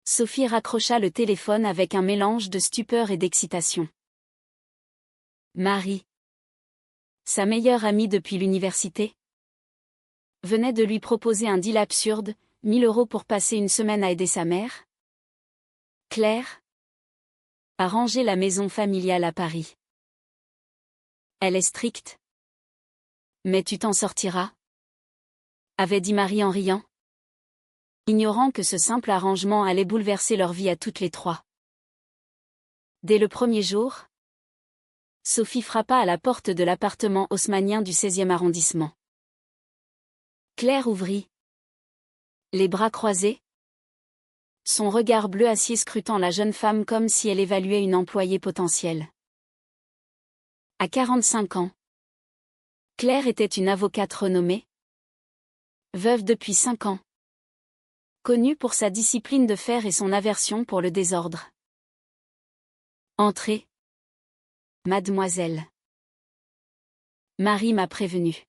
Sophie raccrocha le téléphone avec un mélange de stupeur et d'excitation. Marie, sa meilleure amie depuis l'université, venait de lui proposer un deal absurde, 1 000 € pour passer une semaine à aider sa mère. Claire a rangé la maison familiale à Paris. Elle est stricte. Mais tu t'en sortiras, avait dit Marie en riant, ignorant que ce simple arrangement allait bouleverser leur vie à toutes les trois. Dès le premier jour, Sophie frappa à la porte de l'appartement haussmannien du 16e arrondissement. Claire ouvrit, les bras croisés, son regard bleu acier scrutant la jeune femme comme si elle évaluait une employée potentielle. À 45 ans, Claire était une avocate renommée, veuve depuis 5 ans, connue pour sa discipline de fer et son aversion pour le désordre. Entrez, mademoiselle. Marie m'a prévenue.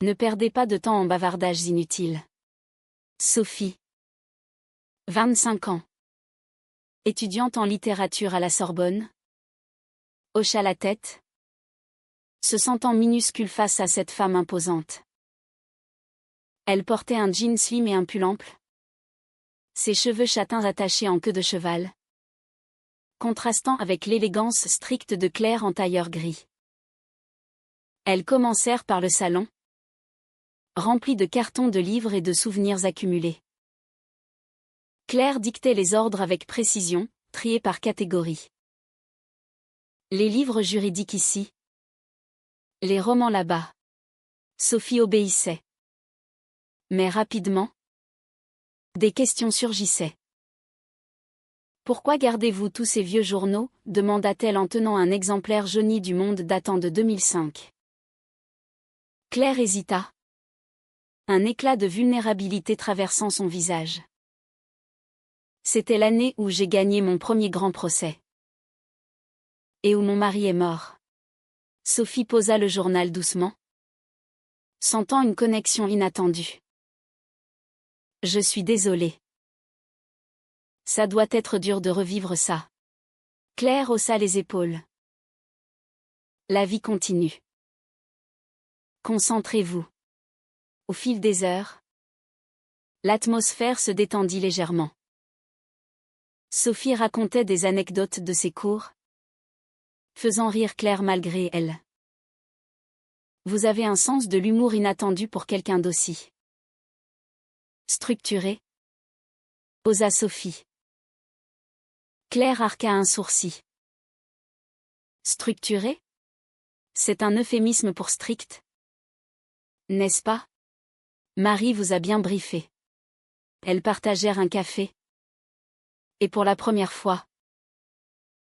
Ne perdez pas de temps en bavardages inutiles. Sophie, 25 ans, étudiante en littérature à la Sorbonne, hocha la tête, se sentant minuscule face à cette femme imposante. Elle portait un jean slim et un pull ample, ses cheveux châtains attachés en queue de cheval, contrastant avec l'élégance stricte de Claire en tailleur gris. Elles commencèrent par le salon, rempli de cartons de livres et de souvenirs accumulés. Claire dictait les ordres avec précision, triés par catégorie. Les livres juridiques ici. Les romans là-bas. Sophie obéissait. Mais rapidement, des questions surgissaient. Pourquoi gardez-vous tous ces vieux journaux, demanda-t-elle en tenant un exemplaire jauni du Monde datant de 2005. Claire hésita. Un éclat de vulnérabilité traversant son visage. C'était l'année où j'ai gagné mon premier grand procès. Et où mon mari est mort. Sophie posa le journal doucement, sentant une connexion inattendue. Je suis désolée. Ça doit être dur de revivre ça. Claire haussa les épaules. La vie continue. Concentrez-vous. Au fil des heures, l'atmosphère se détendit légèrement. Sophie racontait des anecdotes de ses cours, faisant rire Claire malgré elle. Vous avez un sens de l'humour inattendu pour quelqu'un d'aussi structuré, osa Sophie. Claire arqua un sourcil. Structuré? C'est un euphémisme pour strict. N'est-ce pas? Marie vous a bien briefé. Elles partagèrent un café. Et pour la première fois,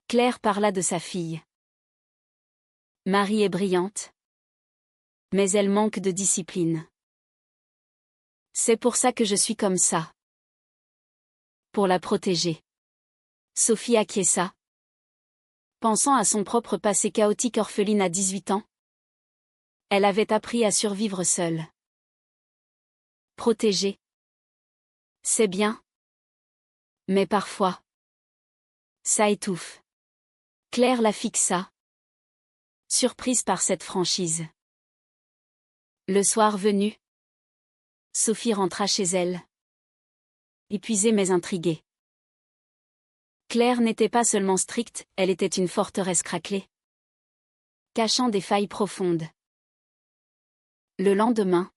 Claire parla de sa fille. Marie est brillante, mais elle manque de discipline. C'est pour ça que je suis comme ça. Pour la protéger. Sophie acquiesça, pensant à son propre passé chaotique orpheline à 18 ans. Elle avait appris à survivre seule. Protéger. C'est bien. Mais parfois, ça étouffe. Claire la fixa, surprise par cette franchise. Le soir venu, Sophie rentra chez elle, épuisée mais intriguée. Claire n'était pas seulement stricte, elle était une forteresse craquelée, cachant des failles profondes. Le lendemain,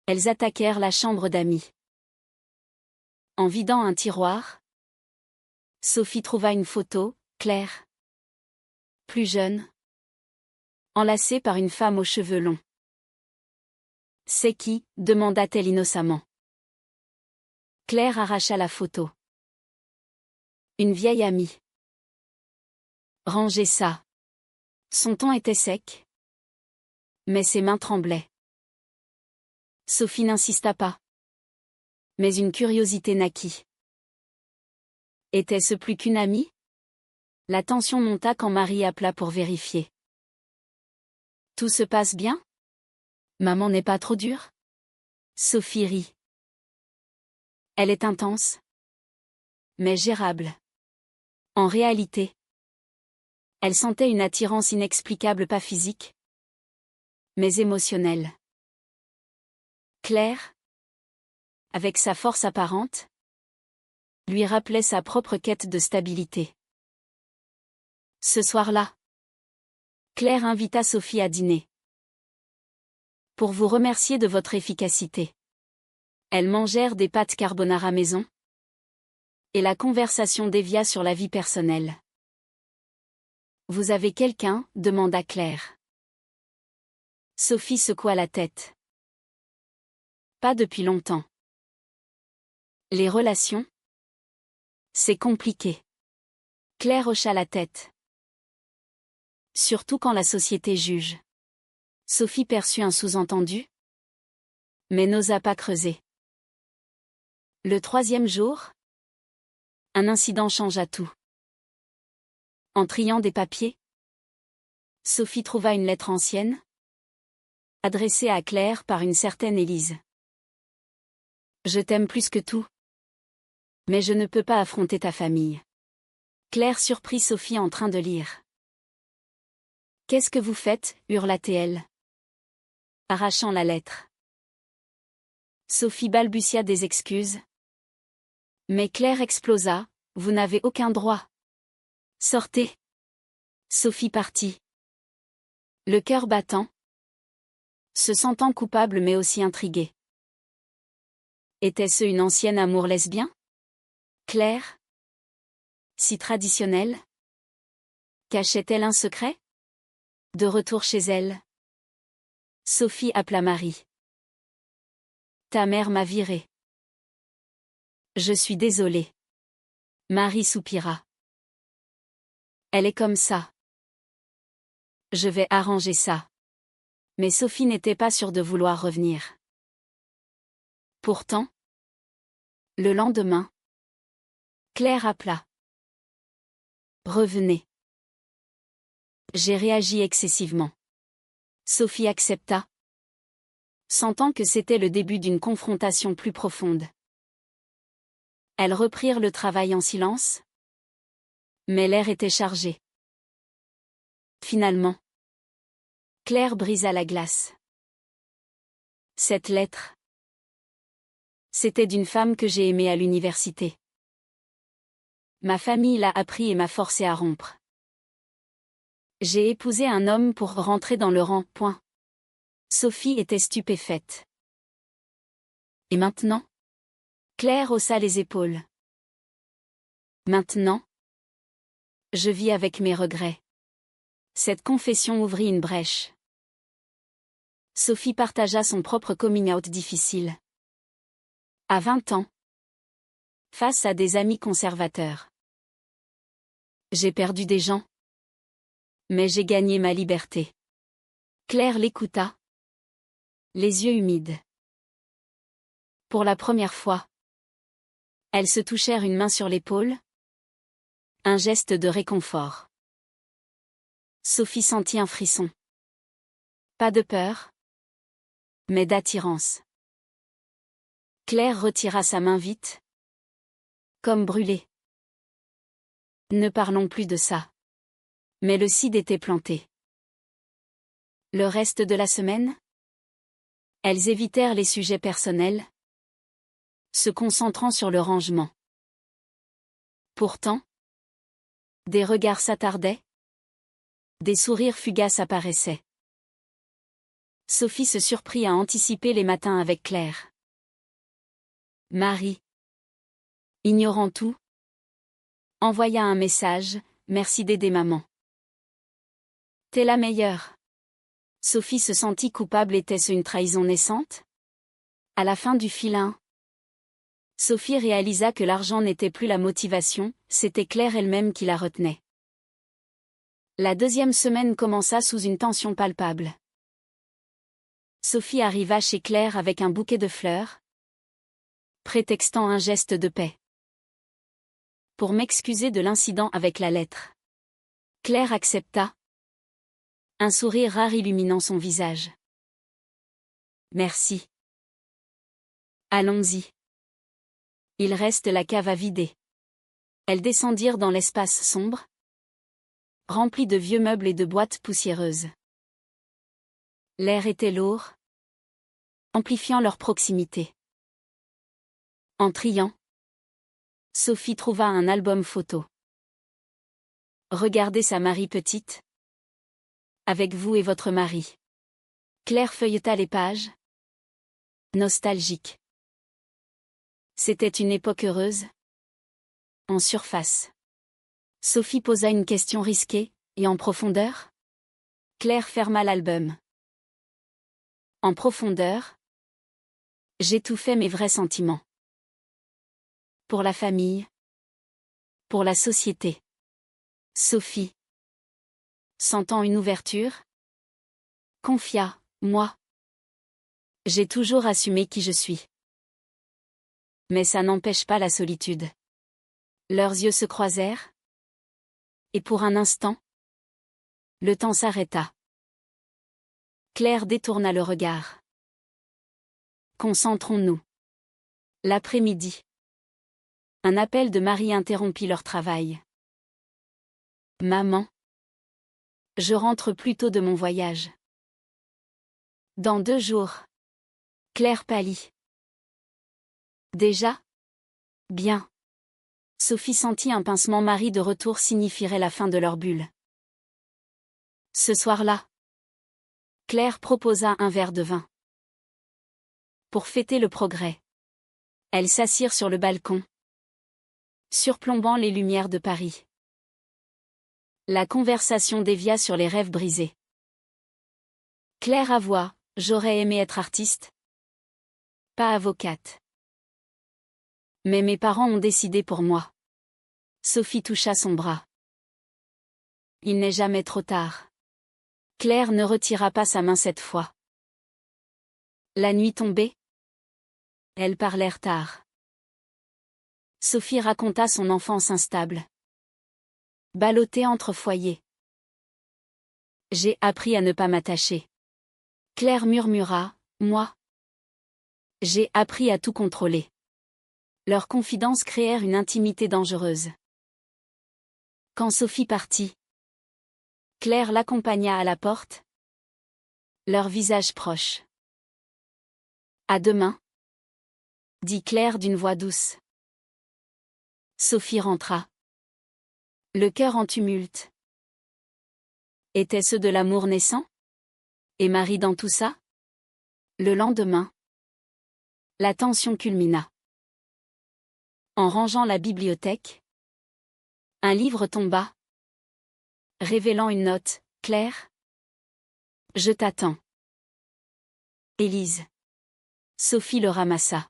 elles attaquèrent la chambre d'Amy. En vidant un tiroir, Sophie trouva une photo, Claire, plus jeune, enlacée par une femme aux cheveux longs. « C'est qui ?» demanda-t-elle innocemment. Claire arracha la photo. Une vieille amie. Rangez ça. Son ton était sec, mais ses mains tremblaient. Sophie n'insista pas. Mais une curiosité naquit. Était-ce plus qu'une amie? La tension monta quand Marie appela pour vérifier. Tout se passe bien? Maman n'est pas trop dure? Sophie rit. Elle est intense, mais gérable. En réalité, elle sentait une attirance inexplicable, pas physique, mais émotionnelle. Claire, avec sa force apparente, lui rappelait sa propre quête de stabilité. Ce soir-là, Claire invita Sophie à dîner. Pour vous remercier de votre efficacité. Elles mangèrent des pâtes carbonara maison. Et la conversation dévia sur la vie personnelle. Vous avez quelqu'un ? demanda Claire. Sophie secoua la tête. Pas depuis longtemps. Les relations ? C'est compliqué. Claire hocha la tête. Surtout quand la société juge. Sophie perçut un sous-entendu, mais n'osa pas creuser. Le 3e jour, un incident changea tout. En triant des papiers, Sophie trouva une lettre ancienne, adressée à Claire par une certaine Élise. Je t'aime plus que tout. Mais je ne peux pas affronter ta famille. Claire surprit Sophie en train de lire. Qu'est-ce que vous faites ? hurla-t-elle, arrachant la lettre. Sophie balbutia des excuses. Mais Claire explosa. Vous n'avez aucun droit. Sortez. Sophie partit. Le cœur battant. Se sentant coupable mais aussi intriguée. Était-ce une ancienne amour lesbien ? Claire ? Si traditionnelle ? Cachait-elle un secret ? De retour chez elle, Sophie appela Marie. Ta mère m'a virée. Je suis désolée. Marie soupira. Elle est comme ça. Je vais arranger ça. Mais Sophie n'était pas sûre de vouloir revenir. Pourtant, le lendemain, Claire appela. Revenez. J'ai réagi excessivement. Sophie accepta, sentant que c'était le début d'une confrontation plus profonde. Elles reprirent le travail en silence, mais l'air était chargé. Finalement, Claire brisa la glace. Cette lettre, c'était d'une femme que j'ai aimée à l'université. Ma famille l'a appris et m'a forcé à rompre. J'ai épousé un homme pour rentrer dans le rang. Point. Sophie était stupéfaite. Et maintenant ? Claire haussa les épaules. Maintenant, je vis avec mes regrets. Cette confession ouvrit une brèche. Sophie partagea son propre coming out difficile. À 20 ans, face à des amis conservateurs. J'ai perdu des gens, mais j'ai gagné ma liberté. Claire l'écouta, les yeux humides. Pour la première fois, elles se touchèrent une main sur l'épaule, un geste de réconfort. Sophie sentit un frisson. Pas de peur, mais d'attirance. Claire retira sa main vite, comme brûlée. Ne parlons plus de ça. Mais le cid était planté. Le reste de la semaine, elles évitèrent les sujets personnels, se concentrant sur le rangement. Pourtant, des regards s'attardaient, des sourires fugaces apparaissaient. Sophie se surprit à anticiper les matins avec Claire. Marie, ignorant tout, envoya un message, merci d'aider maman. T'es la meilleure. Sophie se sentit coupable. Était-ce une trahison naissante ? À la fin du fil 1, Sophie réalisa que l'argent n'était plus la motivation, c'était Claire elle-même qui la retenait. La 2e semaine commença sous une tension palpable. Sophie arriva chez Claire avec un bouquet de fleurs, prétextant un geste de paix. Pour m'excuser de l'incident avec la lettre. Claire accepta, un sourire rare illuminant son visage. Merci. Allons-y. Il reste la cave à vider. Elles descendirent dans l'espace sombre, rempli de vieux meubles et de boîtes poussiéreuses. L'air était lourd, amplifiant leur proximité. En triant, Sophie trouva un album photo. Regardez sa Marie petite. Avec vous et votre mari. Claire feuilleta les pages. Nostalgique. C'était une époque heureuse. En surface. Sophie posa une question risquée, et en profondeur? Claire ferma l'album. En profondeur, j'étouffais mes vrais sentiments. Pour la famille. Pour la société. Sophie. Sentant une ouverture. Confia, moi. J'ai toujours assumé qui je suis. Mais ça n'empêche pas la solitude. Leurs yeux se croisèrent. Et pour un instant, le temps s'arrêta. Claire détourna le regard. Concentrons-nous. L'après-midi. Un appel de Marie interrompit leur travail. Maman. Je rentre plus tôt de mon voyage. Dans 2 jours. Claire pâlit. Déjà? Bien. Sophie sentit un pincement. Marie de retour signifierait la fin de leur bulle. Ce soir-là, Claire proposa un verre de vin. Pour fêter le progrès. Elles s'assirent sur le balcon, surplombant les lumières de Paris. La conversation dévia sur les rêves brisés. Claire avoua, j'aurais aimé être artiste. Pas avocate. Mais mes parents ont décidé pour moi. Sophie toucha son bras. Il n'est jamais trop tard. Claire ne retira pas sa main cette fois. La nuit tombée. Elles parlèrent tard. Sophie raconta son enfance instable. Ballottée entre foyers. J'ai appris à ne pas m'attacher. Claire murmura, moi. J'ai appris à tout contrôler. Leurs confidences créèrent une intimité dangereuse. Quand Sophie partit, Claire l'accompagna à la porte. Leurs visages proches. À demain, dit Claire d'une voix douce. Sophie rentra. Le cœur en tumulte. Était-ce de l'amour naissant? Et Marie dans tout ça? Le lendemain, la tension culmina. En rangeant la bibliothèque, un livre tomba, révélant une note. Claire? Je t'attends. Élise. Sophie le ramassa.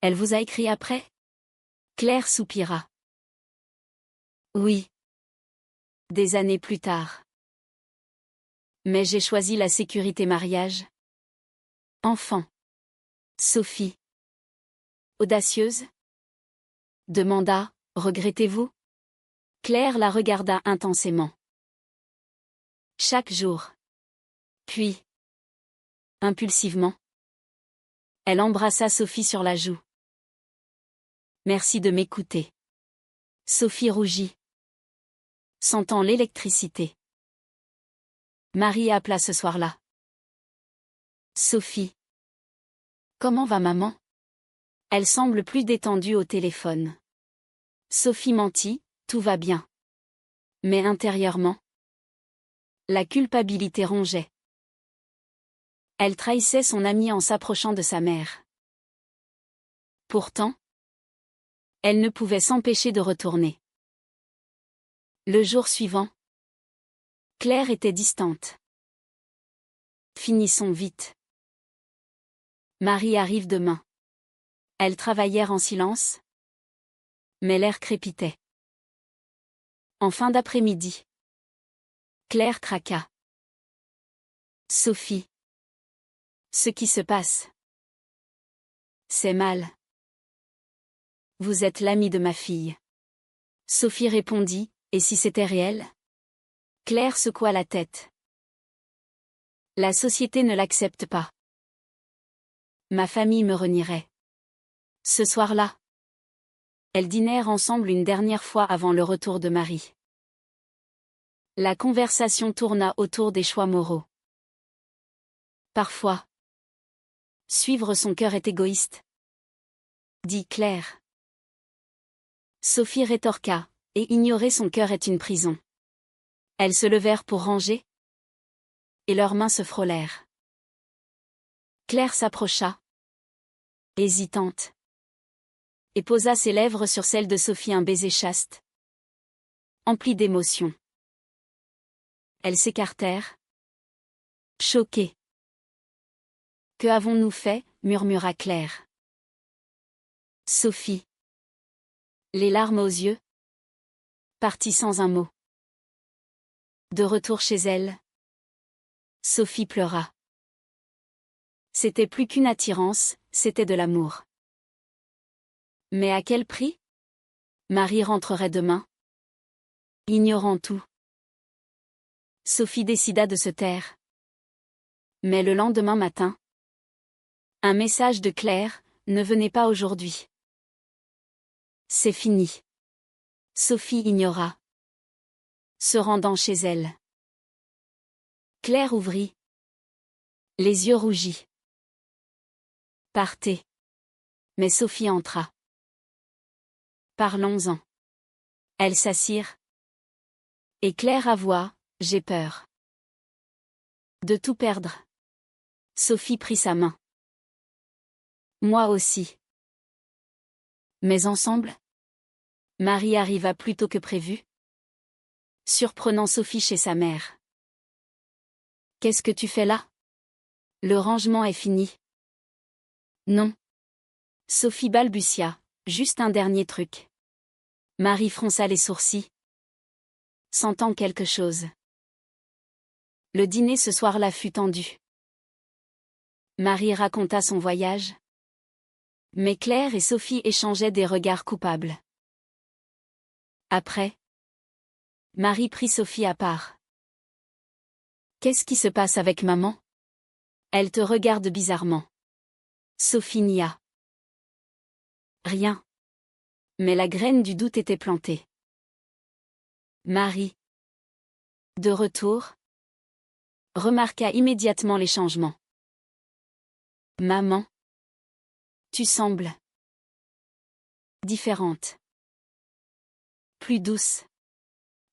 Elle vous a écrit après? Claire soupira. Oui. Des années plus tard. Mais j'ai choisi la sécurité. Mariage. Enfant. Sophie. Audacieuse? Demanda, regrettez-vous? Claire la regarda intensément. Chaque jour. Puis, impulsivement, elle embrassa Sophie sur la joue. Merci de m'écouter. Sophie rougit, sentant l'électricité. Marie appela ce soir-là. Sophie. Comment va maman? Elle semble plus détendue au téléphone. Sophie mentit, tout va bien. Mais intérieurement, la culpabilité rongeait. Elle trahissait son amie en s'approchant de sa mère. Pourtant, elle ne pouvait s'empêcher de retourner. Le jour suivant, Claire était distante. Finissons vite. Marie arrive demain. Elles travaillèrent en silence, mais l'air crépitait. En fin d'après-midi, Claire craqua. Sophie. Ce qui se passe. C'est mal. Vous êtes l'amie de ma fille. Sophie répondit, et si c'était réel? Claire secoua la tête. La société ne l'accepte pas. Ma famille me renierait. Ce soir-là, Elles dînèrent ensemble une dernière fois avant le retour de Marie. La conversation tourna autour des choix moraux. Parfois, suivre son cœur est égoïste, dit Claire. Sophie rétorqua, et ignorer son cœur est une prison. Elles se levèrent pour ranger, et leurs mains se frôlèrent. Claire s'approcha, hésitante, et posa ses lèvres sur celles de Sophie, un baiser chaste, empli d'émotion. Elles s'écartèrent, choquées. Que avons-nous fait, murmura Claire. Sophie, les larmes aux yeux, partit sans un mot. De retour chez elle, Sophie pleura. C'était plus qu'une attirance, c'était de l'amour. Mais à quel prix? Marie rentrerait demain, ignorant tout. Sophie décida de se taire. Mais le lendemain matin, un message de Claire: ne venez pas aujourd'hui. C'est fini. Sophie ignora, se rendant chez elle. Claire ouvrit, les yeux rougis. Partez. Mais Sophie entra. Parlons-en. Elles s'assirent. Et Claire avoua: j'ai peur de tout perdre. Sophie prit sa main. Moi aussi. Mais ensemble? Marie arriva plus tôt que prévu, surprenant Sophie chez sa mère. Qu'est-ce que tu fais là? Le rangement est fini. Non. Sophie balbutia, juste un dernier truc. Marie fronça les sourcils, sentant quelque chose. Le dîner ce soir-là fut tendu. Marie raconta son voyage. Mais Claire et Sophie échangeaient des regards coupables. Après, Marie prit Sophie à part. Qu'est-ce qui se passe avec maman? Elle te regarde bizarrement. Sophie nia. Rien. Mais la graine du doute était plantée. Marie, de retour, remarqua immédiatement les changements. Maman, tu sembles différente. Plus douce.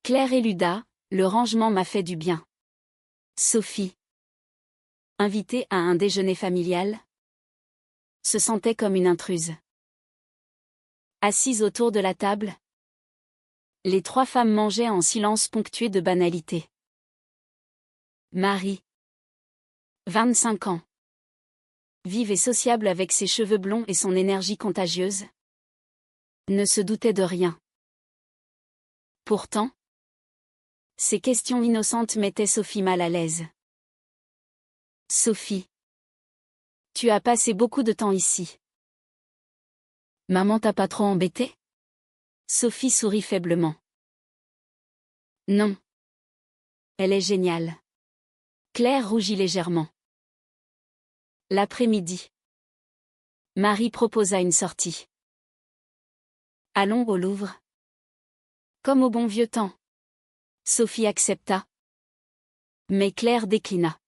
Claire éluda, le rangement m'a fait du bien. Sophie, invitée à un déjeuner familial, se sentait comme une intruse. Assises autour de la table, les trois femmes mangeaient en silence ponctué de banalités. Marie, 25 ans. Vive et sociable avec ses cheveux blonds et son énergie contagieuse, ne se doutait de rien. Pourtant, ces questions innocentes mettaient Sophie mal à l'aise. Sophie, tu as passé beaucoup de temps ici. Maman t'a pas trop embêtée? Sophie sourit faiblement. Non. Elle est géniale. Claire rougit légèrement. L'après-midi, Marie proposa une sortie. Allons au Louvre. Comme au bon vieux temps. Sophie accepta. Mais Claire déclina.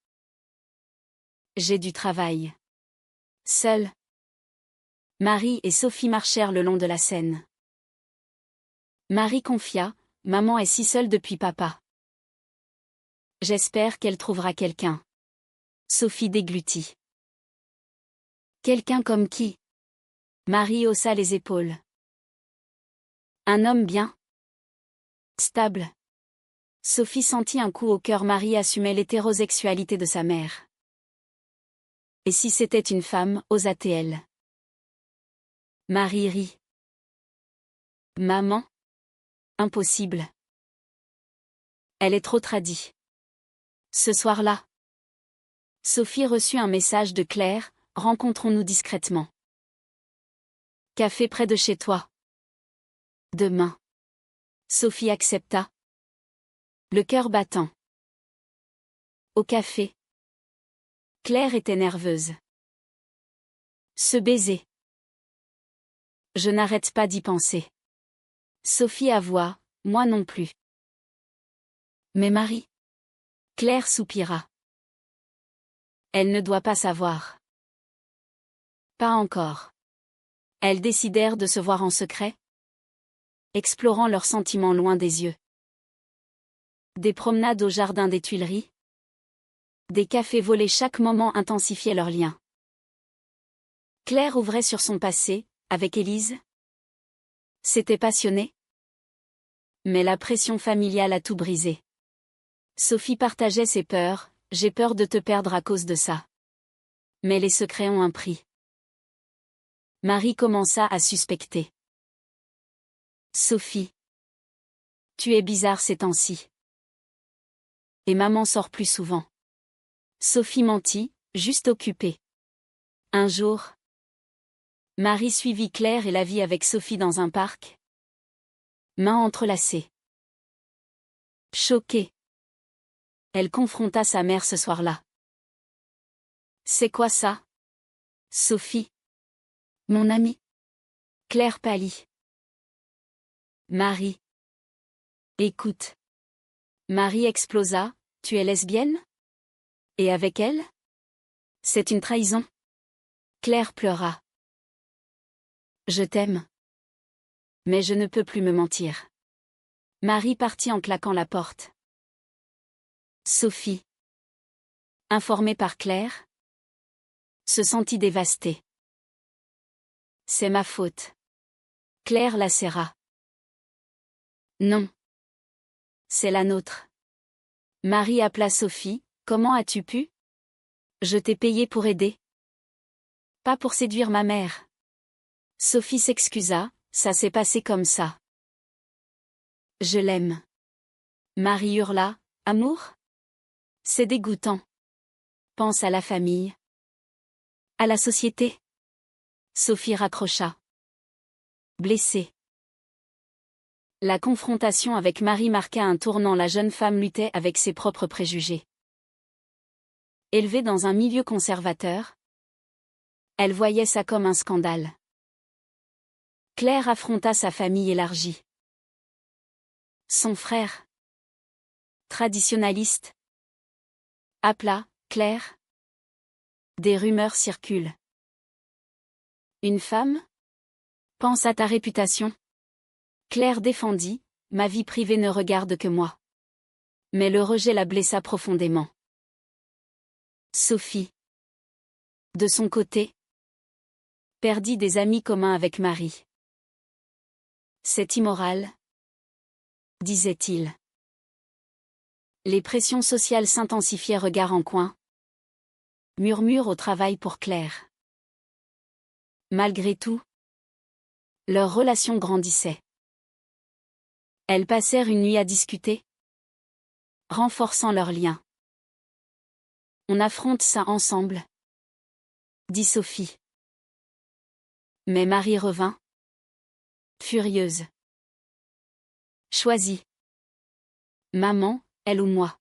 J'ai du travail. Seule. Marie et Sophie marchèrent le long de la Seine. Marie confia, maman est si seule depuis papa. J'espère qu'elle trouvera quelqu'un. Sophie déglutit. Quelqu'un comme qui? Marie haussa les épaules. Un homme bien. Stable. Sophie sentit un coup au cœur. Marie assumait l'hétérosexualité de sa mère. Et si c'était une femme, osa-t-elle? Marie rit. Maman? Impossible. Elle est trop tradie. Ce soir-là, Sophie reçut un message de Claire, rencontrons-nous discrètement. Café près de chez toi. Demain. Sophie accepta. Le cœur battant. Au café. Claire était nerveuse. Ce baiser. Je n'arrête pas d'y penser. Sophie avoua, moi non plus. Mais Marie? Claire soupira. Elle ne doit pas savoir. Pas encore. Elles décidèrent de se voir en secret, explorant leurs sentiments loin des yeux. Des promenades au jardin des Tuileries. Des cafés volés chaque moment intensifiaient leurs liens. Claire ouvrait sur son passé, avec Élise. C'était passionné. Mais la pression familiale a tout brisé. Sophie partageait ses peurs, j'ai peur de te perdre à cause de ça. Mais les secrets ont un prix. Marie commença à suspecter. Sophie. Tu es bizarre ces temps-ci. Et maman sort plus souvent. Sophie mentit, juste occupée. Un jour, Marie suivit Claire et la vit avec Sophie dans un parc. Mains entrelacées. Choquée. Elle confronta sa mère ce soir-là. C'est quoi ça? Sophie. Mon amie. Claire pâlit. Marie. Écoute. Marie explosa, tu es lesbienne? Et avec elle? C'est une trahison. Claire pleura. Je t'aime. Mais je ne peux plus me mentir. Marie partit en claquant la porte. Sophie, informée par Claire, se sentit dévastée. C'est ma faute. Claire la serra. Non. C'est la nôtre. Marie appela Sophie, comment as-tu pu? Je t'ai payé pour aider. Pas pour séduire ma mère. Sophie s'excusa, ça s'est passé comme ça. Je l'aime. Marie hurla, amour? C'est dégoûtant. Pense à la famille. À la société. Sophie raccrocha. Blessée. La confrontation avec Marie marqua un tournant, la jeune femme luttait avec ses propres préjugés. Élevée dans un milieu conservateur, elle voyait ça comme un scandale. Claire affronta sa famille élargie. Son frère, traditionnaliste, appela Claire. Des rumeurs circulent. Une femme? Pense à ta réputation. Claire défendit, ma vie privée ne regarde que moi. Mais le rejet la blessa profondément. Sophie, de son côté, perdit des amis communs avec Marie. C'est immoral, disait-il. Les pressions sociales s'intensifiaient, regard en coin. Murmure au travail pour Claire. Malgré tout, leur relation grandissait. Elles passèrent une nuit à discuter, renforçant leurs liens. On affronte ça ensemble, dit Sophie. Mais Marie revint, furieuse. Choisis. Maman, elle ou moi.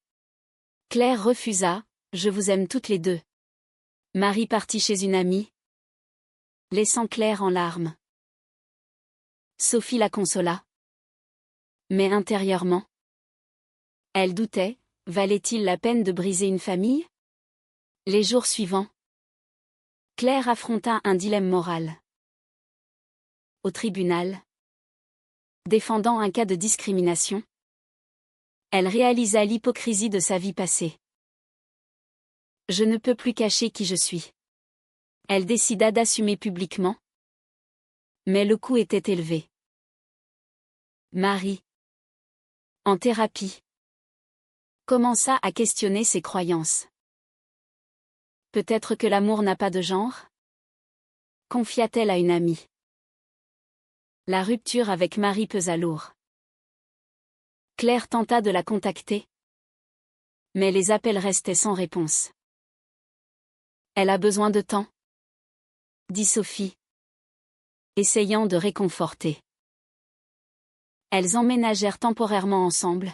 Claire refusa, je vous aime toutes les deux. Marie partit chez une amie, laissant Claire en larmes. Sophie la consola. Mais intérieurement, elle doutait, valait-il la peine de briser une famille? Les jours suivants, Claire affronta un dilemme moral. Au tribunal, défendant un cas de discrimination, elle réalisa l'hypocrisie de sa vie passée. Je ne peux plus cacher qui je suis. Elle décida d'assumer publiquement. Mais le coût était élevé. Marie, en thérapie, commença à questionner ses croyances. Peut-être que l'amour n'a pas de genre? Confia-t-elle à une amie. La rupture avec Marie pesa lourd. Claire tenta de la contacter. Mais les appels restaient sans réponse. Elle a besoin de temps, dit Sophie, essayant de réconforter. Elles emménagèrent temporairement ensemble,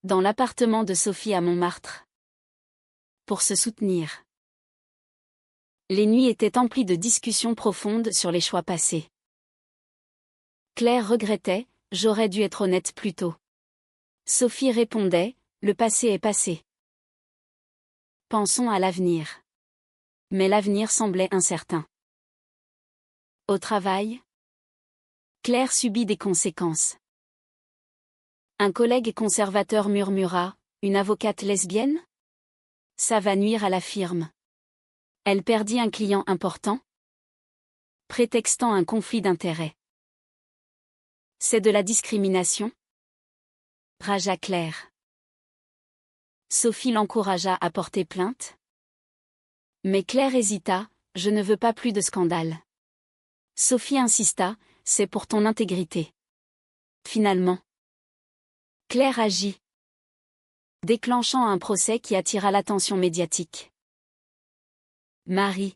dans l'appartement de Sophie à Montmartre, pour se soutenir. Les nuits étaient emplies de discussions profondes sur les choix passés. Claire regrettait, j'aurais dû être honnête plus tôt. Sophie répondait, le passé est passé. Pensons à l'avenir. Mais l'avenir semblait incertain. Au travail, Claire subit des conséquences. Un collègue conservateur murmura, une avocate lesbienne? Ça va nuire à la firme. Elle perdit un client important, prétextant un conflit d'intérêts. C'est de la discrimination? Ragea Claire. Sophie l'encouragea à porter plainte. Mais Claire hésita, je ne veux pas plus de scandale. Sophie insista, c'est pour ton intégrité. Finalement, Claire agit, déclenchant un procès qui attira l'attention médiatique. Marie,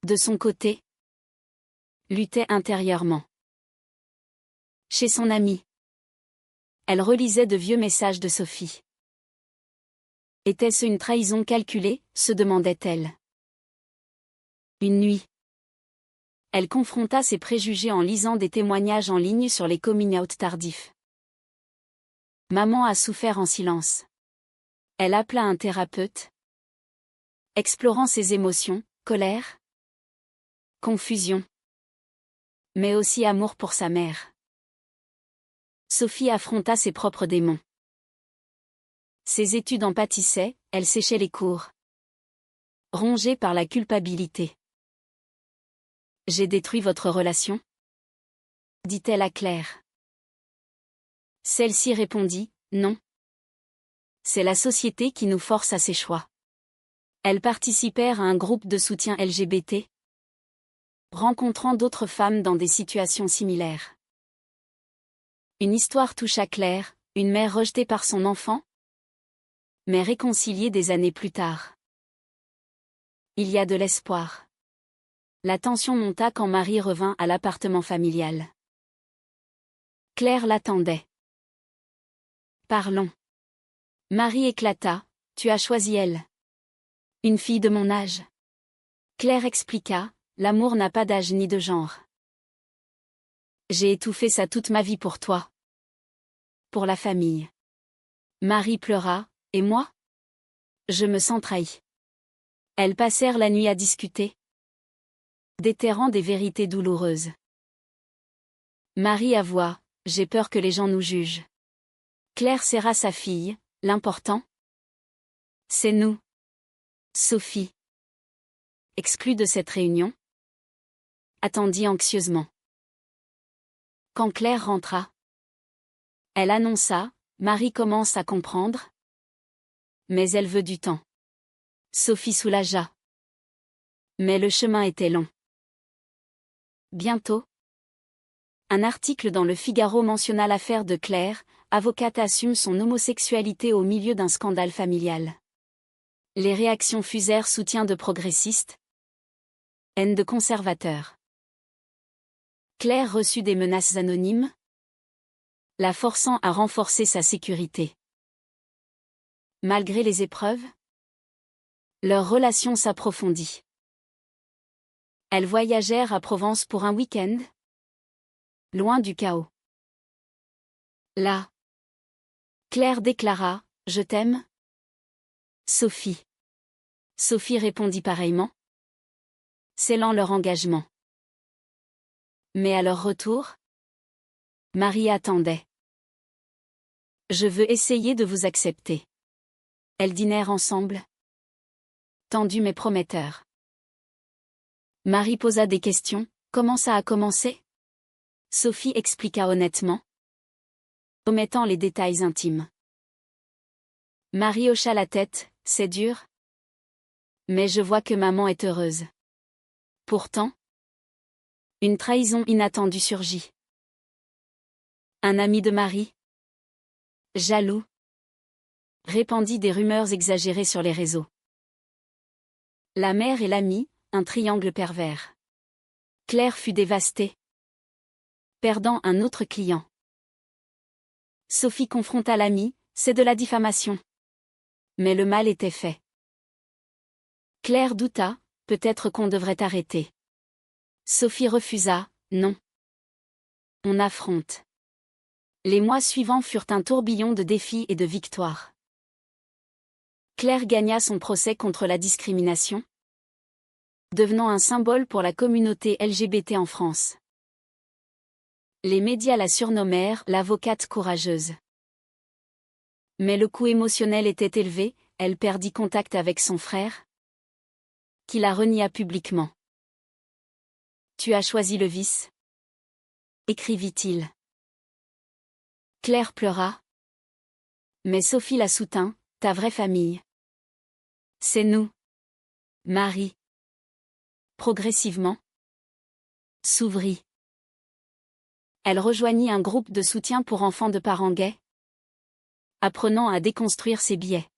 de son côté, luttait intérieurement. Chez son amie, elle relisait de vieux messages de Sophie. Était-ce une trahison calculée, se demandait-elle. Une nuit, elle confronta ses préjugés en lisant des témoignages en ligne sur les coming-out tardifs. Maman a souffert en silence. Elle appela un thérapeute, explorant ses émotions, colère, confusion, mais aussi amour pour sa mère. Sophie affronta ses propres démons. Ses études en pâtissaient, elle séchait les cours. Rongée par la culpabilité. J'ai détruit votre relation? Dit-elle à Claire. Celle-ci répondit, non. C'est la société qui nous force à ses choix. Elles participèrent à un groupe de soutien LGBT, rencontrant d'autres femmes dans des situations similaires. Une histoire toucha Claire, une mère rejetée par son enfant, mais réconciliée des années plus tard. Il y a de l'espoir. La tension monta quand Marie revint à l'appartement familial. Claire l'attendait. Parlons. Marie éclata, tu as choisi elle. Une fille de mon âge. Claire expliqua, l'amour n'a pas d'âge ni de genre. J'ai étouffé ça toute ma vie pour toi. Pour la famille. Marie pleura, et moi? Je me sens trahie. Elles passèrent la nuit à discuter, déterrant des vérités douloureuses. Marie avoua, j'ai peur que les gens nous jugent. Claire serra sa fille, l'important? C'est nous. Sophie, exclue de cette réunion, attendit anxieusement. Quand Claire rentra, elle annonça, Marie commence à comprendre, mais elle veut du temps. Sophie soulagea. Mais le chemin était long. Bientôt, un article dans le Figaro mentionna l'affaire de Claire, avocate assume son homosexualité au milieu d'un scandale familial. Les réactions fusèrent soutien de progressistes, haine de conservateurs. Claire reçut des menaces anonymes, la forçant à renforcer sa sécurité. Malgré les épreuves, leur relation s'approfondit. Elles voyagèrent à Provence pour un week-end, loin du chaos. Là, Claire déclara, je t'aime, Sophie. Sophie répondit pareillement, scellant leur engagement. Mais à leur retour, Marie attendait. Je veux essayer de vous accepter. Elles dînèrent ensemble, tendus mais prometteurs. Marie posa des questions, comment ça a commencé? Sophie expliqua honnêtement, omettant les détails intimes. Marie hocha la tête, c'est dur. Mais je vois que maman est heureuse. Pourtant, une trahison inattendue surgit. Un ami de Marie, jaloux, répandit des rumeurs exagérées sur les réseaux. La mère et l'ami, un triangle pervers. Claire fut dévastée, perdant un autre client. Sophie confronta l'ami, c'est de la diffamation. Mais le mal était fait. Claire douta, peut-être qu'on devrait arrêter. Sophie refusa, non. On affronte. Les mois suivants furent un tourbillon de défis et de victoires. Claire gagna son procès contre la discrimination, devenant un symbole pour la communauté LGBT en France. Les médias la surnommèrent l'avocate courageuse. Mais le coût émotionnel était élevé, elle perdit contact avec son frère, qui la renia publiquement. « Tu as choisi le vice », écrivit-il. Claire pleura. Mais Sophie la soutint, « Ta vraie famille. C'est nous. » Marie. Progressivement, s'ouvrit. Elle rejoignit un groupe de soutien pour enfants de parents gays, apprenant à déconstruire ses biais.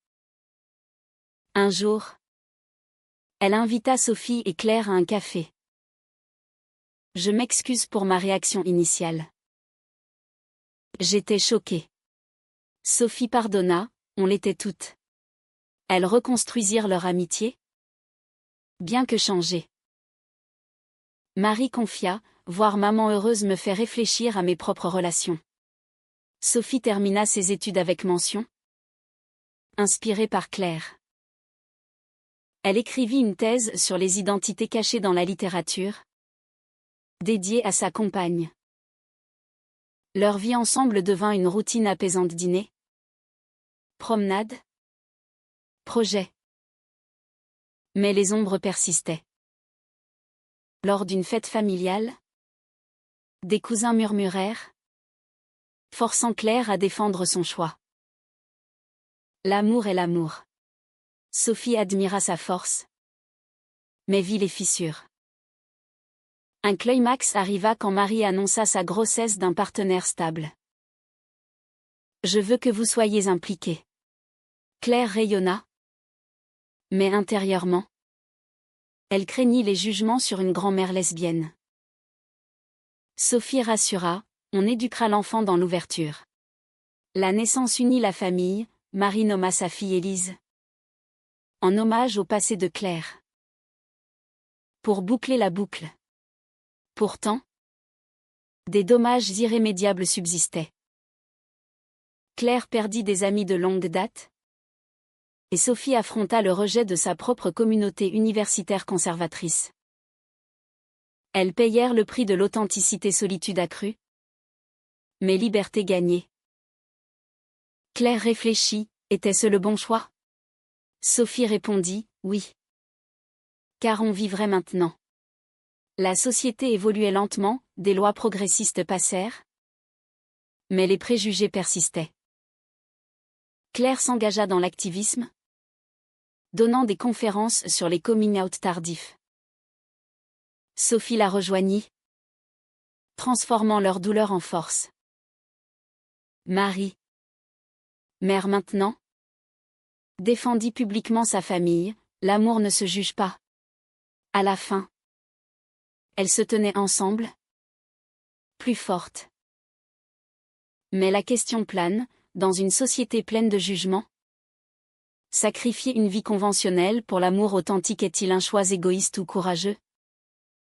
Un jour, elle invita Sophie et Claire à un café. « Je m'excuse pour ma réaction initiale. J'étais choquée. » Sophie pardonna, on l'était toutes. Elles reconstruisirent leur amitié, bien que changée. Marie confia, « Voir maman heureuse me fait réfléchir à mes propres relations. » Sophie termina ses études avec mention, inspirée par Claire. Elle écrivit une thèse sur les identités cachées dans la littérature, dédiée à sa compagne. Leur vie ensemble devint une routine apaisante: dîner, promenade, projet. Mais les ombres persistaient. Lors d'une fête familiale, des cousins murmurèrent, forçant Claire à défendre son choix. L'amour est l'amour. Sophie admira sa force, mais vit les fissures. Un climax arriva quand Marie annonça sa grossesse d'un partenaire stable. « Je veux que vous soyez impliqués. » Claire rayonna, mais intérieurement, elle craignit les jugements sur une grand-mère lesbienne. Sophie rassura, « On éduquera l'enfant dans l'ouverture. » La naissance unit la famille, Marie nomma sa fille Élise, en hommage au passé de Claire. Pour boucler la boucle. Pourtant, des dommages irrémédiables subsistaient. Claire perdit des amis de longue date, et Sophie affronta le rejet de sa propre communauté universitaire conservatrice. Elles payèrent le prix de l'authenticité, solitude accrue, mais liberté gagnée. Claire réfléchit, était-ce le bon choix? Sophie répondit, oui. Car on vivrait maintenant. La société évoluait lentement, des lois progressistes passèrent, mais les préjugés persistaient. Claire s'engagea dans l'activisme, donnant des conférences sur les coming-out tardifs. Sophie la rejoignit, transformant leur douleur en force. Marie, mère maintenant, défendit publiquement sa famille, l'amour ne se juge pas. À la fin, elles se tenaient ensemble, plus fortes. Mais la question plane, dans une société pleine de jugements. Sacrifier une vie conventionnelle pour l'amour authentique est-il un choix égoïste ou courageux?